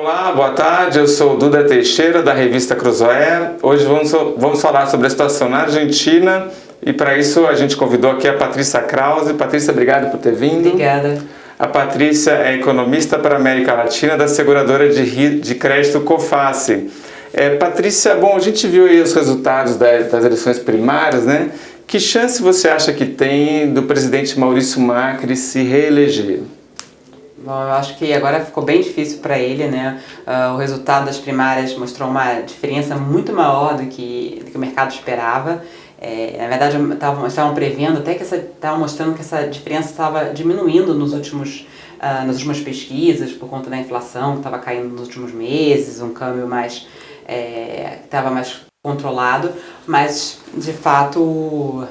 Olá, boa tarde. Eu sou o Duda Teixeira, da revista Cruzoé. Hoje vamos falar sobre a situação na Argentina e para isso a gente convidou aqui a Patrícia Krause. Patrícia, obrigado por ter vindo. Obrigada. A Patrícia é economista para a América Latina da seguradora de crédito Coface. Patrícia, bom, a gente viu aí os resultados das eleições primárias, né? Que chance você acha que tem do presidente Maurício Macri se reeleger? Bom, eu acho que agora ficou bem difícil para ele, né? O resultado das primárias mostrou uma diferença muito maior do que o mercado esperava. Na verdade, estavam prevendo até que estavam mostrando que essa diferença estava diminuindo nas últimas pesquisas por conta da inflação que estava caindo nos últimos meses, um câmbio mais estava mais controlado, mas de fato o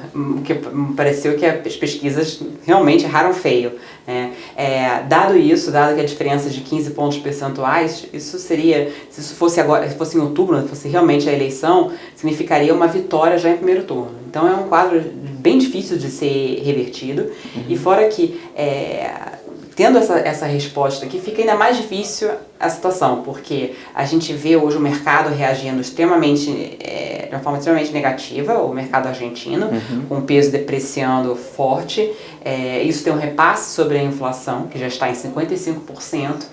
que pareceu que as pesquisas realmente erraram feio, né? Dado que a diferença de 15 pontos percentuais, isso seria, se isso fosse agora, se fosse em outubro, se fosse realmente a eleição, significaria uma vitória já em primeiro turno. Então é um quadro bem difícil de ser revertido. E fora que tendo essa resposta aqui, fica ainda mais difícil a situação, porque a gente vê hoje o mercado reagindo de uma forma extremamente negativa, o mercado argentino, com o peso depreciando forte. Isso tem um repasse sobre a inflação, que já está em 55%,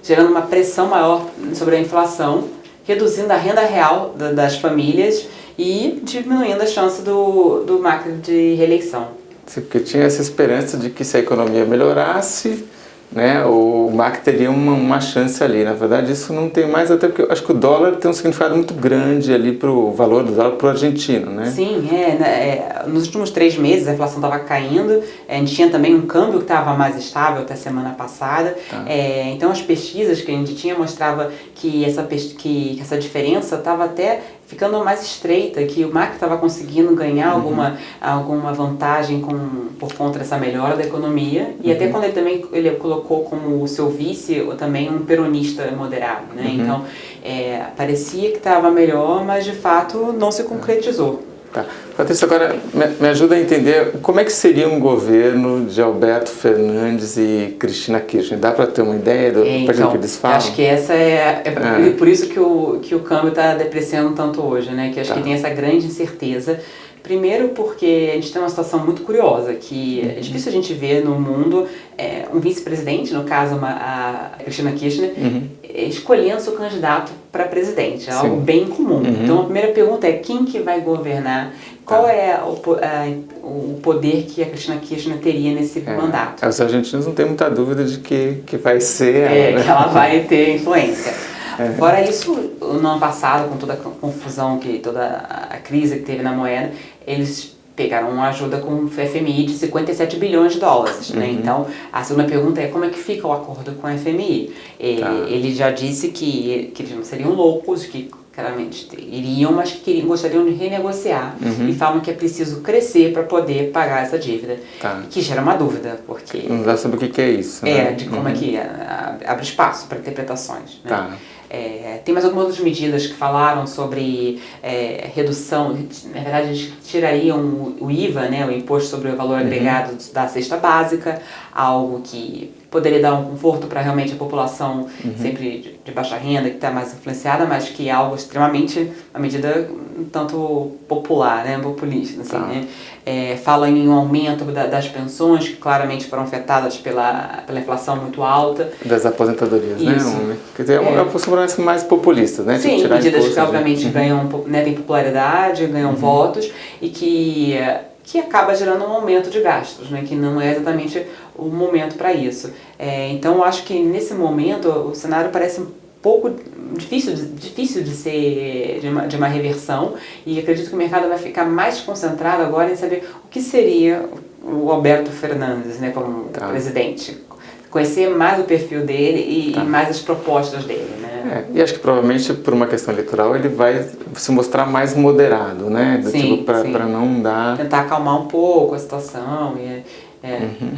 gerando uma pressão maior sobre a inflação, reduzindo a renda real das famílias e diminuindo a chance do Macri de reeleição. Sim, porque tinha essa esperança de que se a economia melhorasse, né, o Macri teria uma chance ali. Na verdade, isso não tem mais, até porque eu acho que o dólar tem um significado muito grande ali para o valor do dólar para o argentino, né? Sim, nos últimos 3 meses a inflação estava caindo, a gente tinha também um câmbio que estava mais estável até semana passada. Então as pesquisas que a gente tinha mostrava que essa diferença estava até ficando mais estreita, que o Macri estava conseguindo ganhar alguma vantagem por conta dessa melhora da economia, e até quando ele colocou como seu vice também um peronista moderado, né? Então parecia que estava melhor, mas de fato não se concretizou. Tá. Patrícia, agora me ajuda a entender como é que seria um governo de Alberto Fernandes e Cristina Kirchner. Dá para ter uma ideia do que eles falam? Acho que essa por isso que o câmbio está depreciando tanto hoje, né? Que acho que tem essa grande incerteza. Primeiro porque a gente tem uma situação muito curiosa, que é difícil a gente ver no mundo um vice-presidente, no caso a Cristina Kirchner, escolhendo seu candidato para presidente. É algo bem comum. Então a primeira pergunta é quem que vai governar, qual é o poder que a Cristina Kirchner teria nesse mandato. Os argentinos não têm muita dúvida de que vai ser ela, né? Que ela vai ter influência. Fora isso, no ano passado, com toda a confusão, toda a crise que teve na moeda, eles pegaram uma ajuda com o FMI de 57 bilhões de dólares. Né? Então, a segunda pergunta é como é que fica o acordo com o FMI. Ele já disse que eles não seriam loucos, que claramente iriam, mas que gostariam de renegociar. E falam que é preciso crescer para poder pagar essa dívida. Que gera uma dúvida, porque... Não dá sobre o que é isso, né? De como é que abre espaço para interpretações. Né? Tem mais algumas outras medidas que falaram sobre redução, na verdade eles tirariam o IVA, né, o Imposto sobre o Valor Agregado da cesta básica, algo que poderia dar um conforto para realmente a população sempre de baixa renda, que está mais influenciada, mas que é algo extremamente, uma medida um tanto popular, né, populista, assim, né? Fala em um aumento das pensões, que claramente foram afetadas pela inflação muito alta. Das aposentadorias, né? Quer dizer, é uma postura mais populista, né? Sim, medidas que obviamente ganham, né, têm popularidade, ganham votos e que acaba gerando um aumento de gastos, né, que não é exatamente o momento para isso. Então, eu acho que nesse momento o cenário parece um pouco difícil de uma reversão, e acredito que o mercado vai ficar mais concentrado agora em saber o que seria o Alberto Fernandes, né, como presidente. Conhecer mais o perfil dele e mais as propostas dele, né? E acho que provavelmente por uma questão eleitoral ele vai se mostrar mais moderado, né? Para não dar... Tentar acalmar um pouco a situação.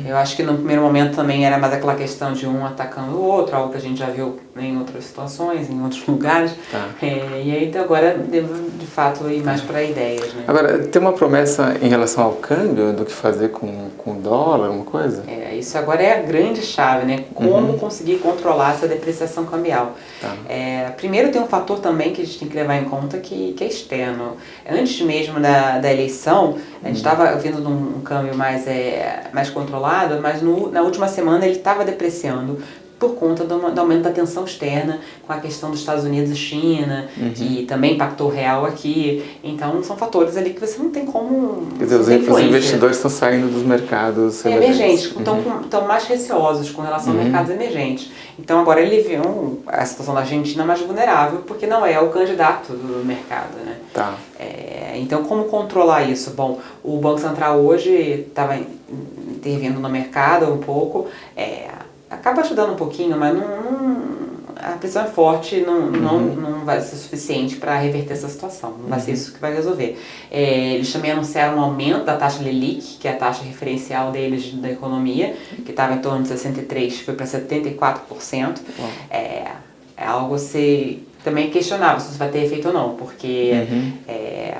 Eu acho que no primeiro momento também era mais aquela questão de um atacando o outro, algo que a gente já viu em outras situações, em outros lugares. Tá. E aí agora devo de fato ir mais para ideias, né? Agora, tem uma promessa em relação ao câmbio do que fazer com o dólar, alguma coisa? Isso agora é a grande chave, né? Como conseguir controlar essa depreciação cambial. Tá. Primeiro tem um fator também que a gente tem que levar em conta que é externo. Antes mesmo da eleição, a gente estava vindo de um câmbio mais controlado, mas na última semana ele estava depreciando por conta do aumento da tensão externa com a questão dos Estados Unidos e China, que também impactou o real aqui. Então, são fatores ali que você não tem como... Quer dizer, os investidores estão saindo dos mercados emergentes, estão mais receosos com relação a mercados emergentes. Então, agora ele vê a situação da Argentina mais vulnerável, porque não é o candidato do mercado, né? Tá. Então, como controlar isso? Bom, o Banco Central hoje estava intervindo no mercado um pouco, acaba ajudando um pouquinho, mas a pressão é forte, não vai ser suficiente para reverter essa situação, não vai ser isso que vai resolver. Eles também anunciaram um aumento da taxa LELIQ, que é a taxa referencial deles da economia, que estava em torno de 63%, foi para 74%. É algo também questionável se isso vai ter efeito ou não, porque é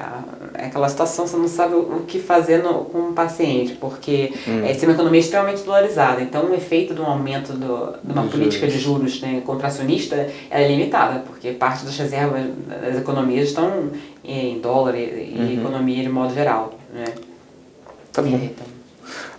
aquela situação, você não sabe o que fazer com o paciente, porque essa é uma economia extremamente dolarizada, então o efeito de um aumento de uma política de juros, né, contracionista é limitada, porque parte das reservas das economias estão em dólar e economia de modo geral, né? Tá bom.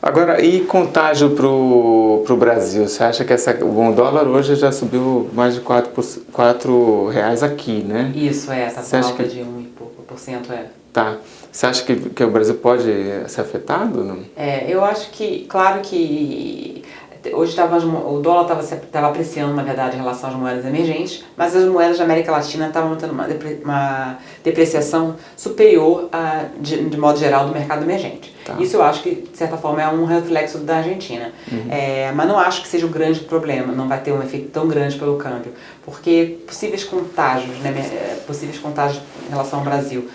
Agora, e contágio para o Brasil? Você acha que o dólar hoje já subiu mais de R$4 aqui, né? Isso, tá com alta de 1 e pouco por cento, Tá. Você acha que o Brasil pode ser afetado? Não? Eu acho que, claro que hoje o dólar estava apreciando, na verdade, em relação às moedas emergentes, mas as moedas da América Latina estavam tendo uma depreciação superior, de modo geral, do mercado emergente. Tá. Isso eu acho que, de certa forma, é um reflexo da Argentina. Mas não acho que seja um grande problema, não vai ter um efeito tão grande pelo câmbio, porque possíveis contágios em relação ao Brasil.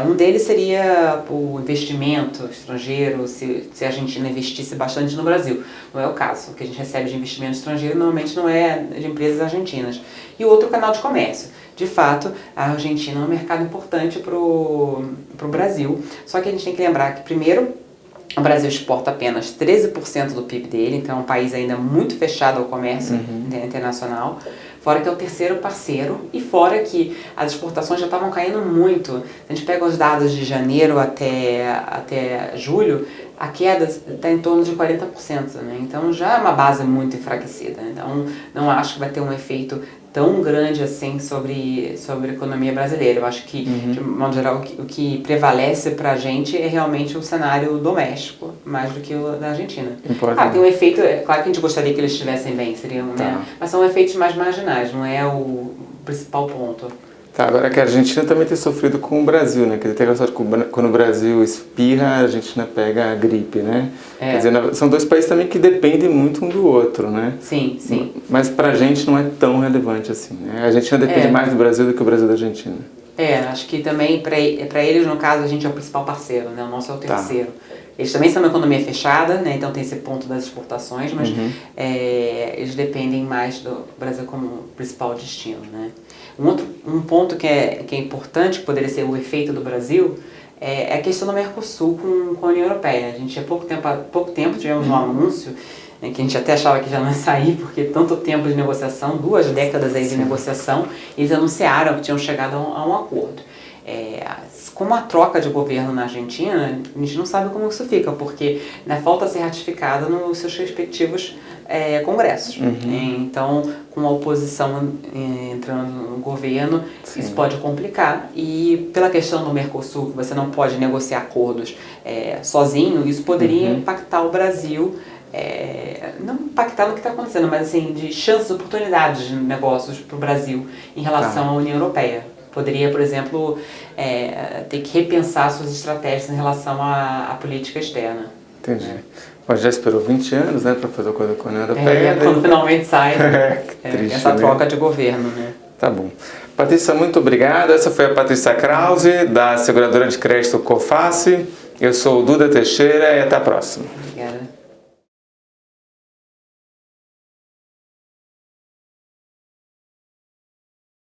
Um deles seria o investimento estrangeiro, se a Argentina investisse bastante no Brasil. Não é o caso. O que a gente recebe de investimento estrangeiro normalmente não é de empresas argentinas. E o outro, canal de comércio. De fato, a Argentina é um mercado importante para o Brasil. Só que a gente tem que lembrar que, primeiro, o Brasil exporta apenas 13% do PIB dele, então é um país ainda muito fechado ao comércio internacional. Fora que é o terceiro parceiro e fora que as exportações já estavam caindo muito. Se a gente pega os dados de janeiro até julho, a queda está em torno de 40%, né? Então já é uma base muito enfraquecida. Então não acho que vai ter um efeito tão grande assim sobre a economia brasileira. Eu acho que, de modo geral, o que prevalece para a gente é realmente o cenário doméstico, mais do que o da Argentina. Tem um efeito, claro que a gente gostaria que eles estivessem bem, né? Mas são efeitos mais marginais, não é o principal ponto. Tá, agora que a Argentina também tem sofrido com o Brasil, né? Quer dizer, tem aquela sorte que quando o Brasil espirra, a Argentina pega a gripe, né? Quer dizer, são dois países também que dependem muito um do outro, né? Sim, sim. Mas pra gente não é tão relevante assim, né? A Argentina depende mais do Brasil do que o Brasil da Argentina. Acho que também, para eles, no caso, a gente é o principal parceiro, né? O nosso é o terceiro. Eles também são uma economia fechada, né? Então tem esse ponto das exportações, mas eles dependem mais do Brasil como principal destino, né? Um ponto que é importante, que poderia ser o efeito do Brasil, é a questão do Mercosul com a União Europeia. A gente há pouco tempo tivemos um anúncio, né, que a gente até achava que já não ia sair, porque tanto tempo de negociação, 2 décadas aí de negociação, eles anunciaram que tinham chegado a um acordo. Com a troca de governo na Argentina, a gente não sabe como isso fica, porque falta ser ratificada nos seus respectivos congressos. Então, com a oposição entrando no governo, isso pode complicar. E pela questão do Mercosul, que você não pode negociar acordos sozinho, isso poderia impactar o Brasil. Não impactar no que está acontecendo, mas assim, de chances, oportunidades de negócios para o Brasil em relação à União Europeia. Poderia, por exemplo, ter que repensar suas estratégias em relação à política externa. Entendi. Bom, já esperou 20 anos, né, para fazer a coisa com a União Europeia. Quando finalmente sai triste, essa troca de governo, né? Tá bom. Patrícia, muito obrigado. Essa foi a Patrícia Krause, da seguradora de crédito Coface. Eu sou o Duda Teixeira e até a próxima.